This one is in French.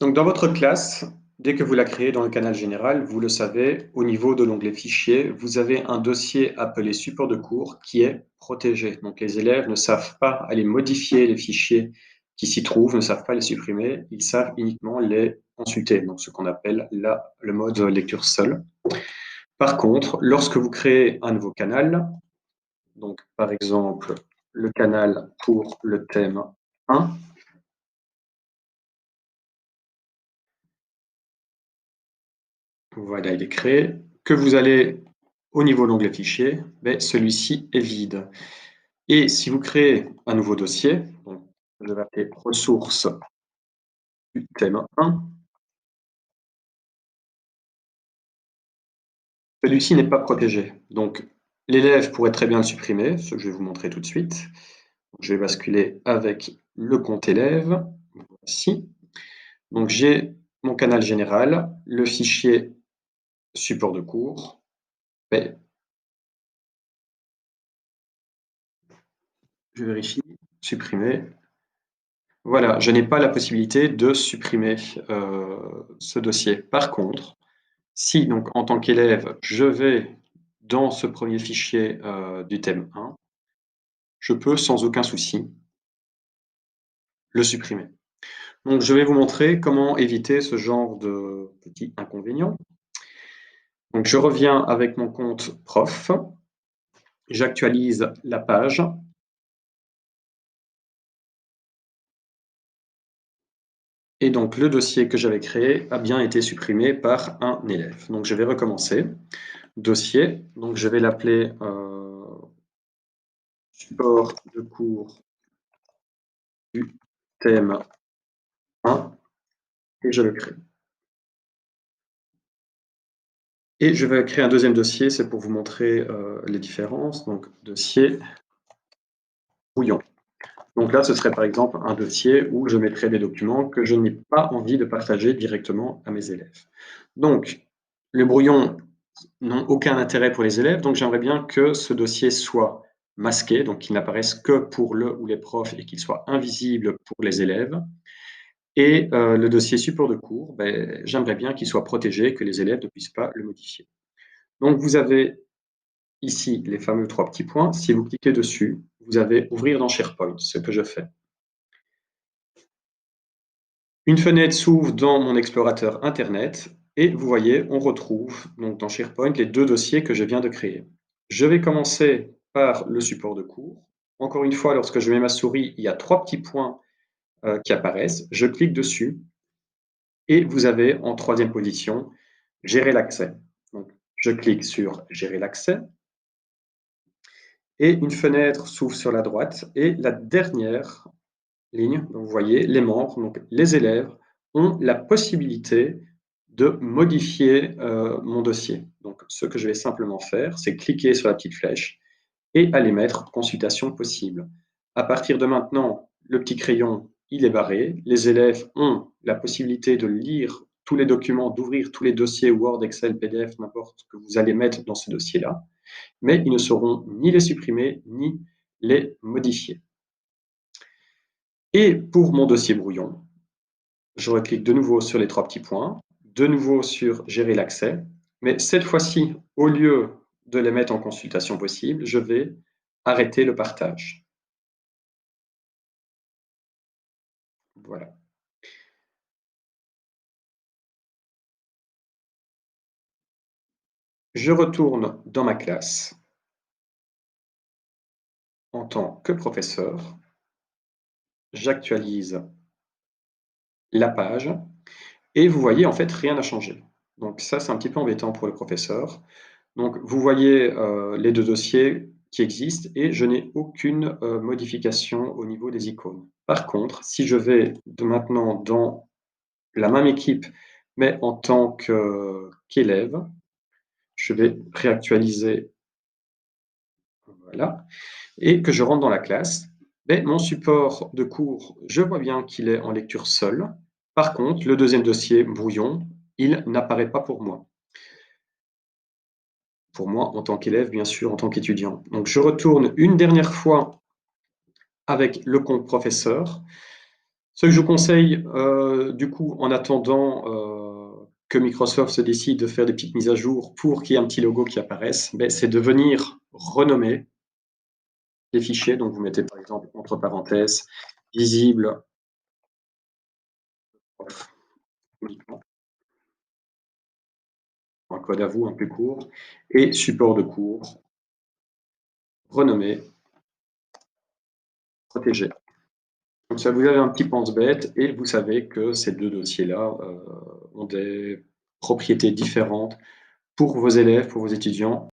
Donc, dans votre classe, dès que vous la créez dans le canal général, vous le savez, au niveau de l'onglet Fichier, vous avez un dossier appelé Support de cours qui est protégé. Donc, les élèves ne savent pas aller modifier les fichiers qui s'y trouvent, ne savent pas les supprimer, ils savent uniquement les consulter, donc ce qu'on appelle le mode lecture seule. Par contre, lorsque vous créez un nouveau canal, donc par exemple le canal pour le thème 1, voilà, il est créé. Que vous allez au niveau de l'onglet Fichier, ben, celui-ci est vide. Et si vous créez un nouveau dossier, donc je vais appeler ressources du thème 1, celui-ci n'est pas protégé. Donc l'élève pourrait très bien le supprimer, ce que je vais vous montrer tout de suite. Je vais basculer avec le compte élève. Voici. Donc j'ai mon canal général, le fichier support de cours. Ben, je vérifie, supprimer. Voilà, je n'ai pas la possibilité de supprimer ce dossier. Par contre, si donc en tant qu'élève, je vais dans ce premier fichier du thème 1, je peux sans aucun souci le supprimer. Donc je vais vous montrer comment éviter ce genre de petits inconvénients. Donc je reviens avec mon compte prof, j'actualise la page. Et donc le dossier que j'avais créé a bien été supprimé par un élève. Donc je vais recommencer. Dossier, donc je vais l'appeler support de cours du thème 1 et je le crée. Et je vais créer un deuxième dossier, c'est pour vous montrer les différences. Donc dossier brouillon. Donc là, ce serait par exemple un dossier où je mettrai des documents que je n'ai pas envie de partager directement à mes élèves. Donc, les brouillons n'ont aucun intérêt pour les élèves, donc j'aimerais bien que ce dossier soit masqué, donc qu'il n'apparaisse que pour le ou les profs et qu'il soit invisible pour les élèves. Et le dossier support de cours, ben, j'aimerais bien qu'il soit protégé, que les élèves ne puissent pas le modifier. Donc vous avez ici les fameux 3 petits points. Si vous cliquez dessus, vous avez ouvrir dans SharePoint, ce que je fais. Une fenêtre s'ouvre dans mon explorateur Internet et vous voyez, on retrouve donc dans SharePoint les deux dossiers que je viens de créer. Je vais commencer par le support de cours. Encore une fois, lorsque je mets ma souris, il y a 3 petits points qui apparaissent. Je clique dessus et vous avez en troisième position gérer l'accès. Donc, je clique sur gérer l'accès et une fenêtre s'ouvre sur la droite et la dernière ligne, donc vous voyez les membres, donc les élèves ont la possibilité de modifier mon dossier. Donc ce que je vais simplement faire, c'est cliquer sur la petite flèche et aller mettre consultation possible. À partir de maintenant, le petit crayon, il est barré. Les élèves ont la possibilité de lire tous les documents, d'ouvrir tous les dossiers Word, Excel, PDF, n'importe que vous allez mettre dans ce dossier-là, mais ils ne sauront ni les supprimer, ni les modifier. Et pour mon dossier brouillon, je reclique de nouveau sur les 3 petits points, de nouveau sur gérer l'accès, mais cette fois-ci, au lieu de les mettre en consultation possible, je vais arrêter le partage. Voilà. Je retourne dans ma classe en tant que professeur, j'actualise la page et vous voyez, en fait, rien n'a changé. Donc ça, c'est un petit peu embêtant pour le professeur. Donc vous voyez les deux dossiers qui existent et je n'ai aucune modification au niveau des icônes. Par contre, si je vais de maintenant dans la même équipe, mais en tant qu'élève, je vais réactualiser, voilà, et que je rentre dans la classe, mais mon support de cours, je vois bien qu'il est en lecture seule. Par contre, le deuxième dossier, brouillon, il n'apparaît pas pour moi. Pour moi, en tant qu'élève, bien sûr, en tant qu'étudiant. Donc, je retourne une dernière fois avec le compte professeur. Ce que je vous conseille, du coup, en attendant, que Microsoft se décide de faire des petites mises à jour pour qu'il y ait un petit logo qui apparaisse, beh, c'est de venir renommer les fichiers. Donc vous mettez par exemple entre parenthèses visible uniquement, un code à vous un peu court et support de cours, renommé, protégé. Comme ça, vous avez un petit pense-bête et vous savez que ces 2 dossiers-là, ont des propriétés différentes pour vos élèves, pour vos étudiants.